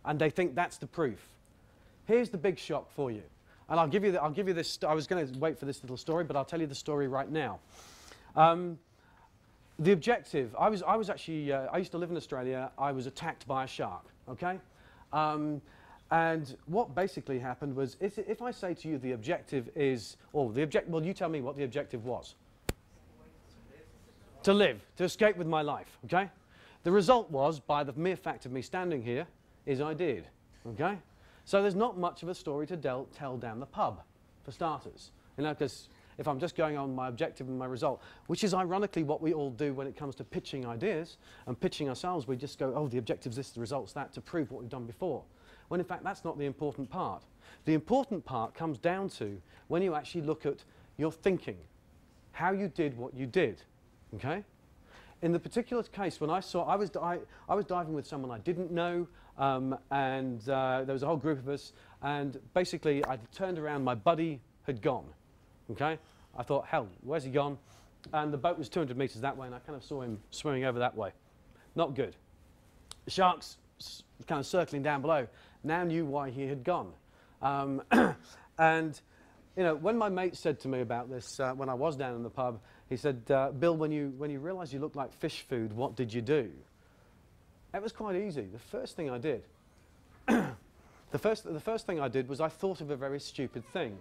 And they think that's the proof. Here's the big shock for you. And I'll give you this. I was going to wait for this little story, but I'll tell you the story right now. The objective, I used to live in Australia. I was attacked by a shark, okay? And what basically happened was, if I say to you the objective is, well, you tell me what the objective was. To live, to escape with my life, okay? The result was, by the mere fact of me standing here, is I did, okay? So there's not much of a story to tell down the pub, for starters. You know, because if I'm just going on my objective and my result, which is ironically what we all do when it comes to pitching ideas and pitching ourselves, we just go, oh, the objective's this, the result's that, to prove what we've done before. When in fact, that's not the important part. The important part comes down to when you actually look at your thinking, how you did what you did, okay? In the particular case, when I was diving with someone I didn't know, and there was a whole group of us, and basically I turned around, my buddy had gone, okay? I thought, hell, where's he gone? And the boat was 200 meters that way, and I kind of saw him swimming over that way. Not good. The sharks kind of circling down below now knew why he had gone. And you know, when my mate said to me about this, when I was down in the pub, he said, Bill, when you realised you looked like fish food, what did you do? It was quite easy. The first thing I did, the first thing I did was I thought of a very stupid thing.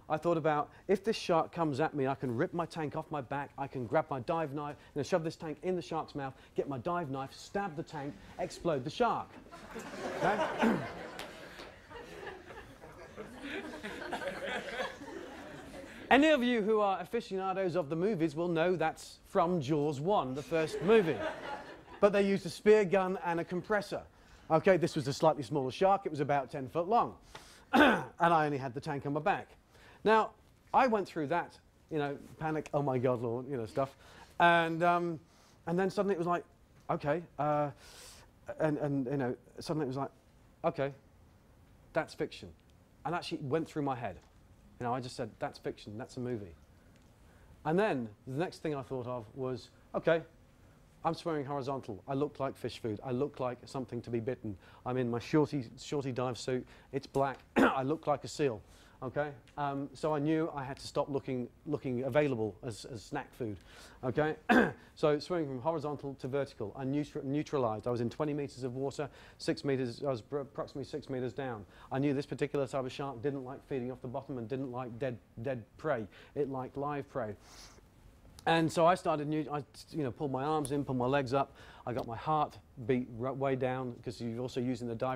I thought about, if this shark comes at me, I can rip my tank off my back, I can grab my dive knife, shove this tank in the shark's mouth, get my dive knife, stab the tank, explode the shark. Okay? Any of you who are aficionados of the movies will know that's from Jaws 1, the first movie. But they used a spear gun and a compressor. Okay, this was a slightly smaller shark. It was about 10 foot long. And I only had the tank on my back. Now, I went through that, you know, panic, oh my God, Lord, you know, stuff. And then suddenly it was like, okay, and you know, suddenly it was like, okay, that's fiction. And actually it went through my head. You know, I just said, that's fiction, that's a movie. And then the next thing I thought of was, okay, I'm swimming horizontal. I look like fish food. I look like something to be bitten. I'm in my shorty dive suit. It's black. I look like a seal. Okay, so I knew I had to stop looking available as snack food. Okay, so swimming from horizontal to vertical, I neutralized. I was in 20 meters of water, 6 meters. I was approximately 6 meters down. I knew this particular type of shark didn't like feeding off the bottom and didn't like dead prey. It liked live prey. And so I started, pulled my arms in, pulled my legs up. I got my heart beat way down because you're also using the dive.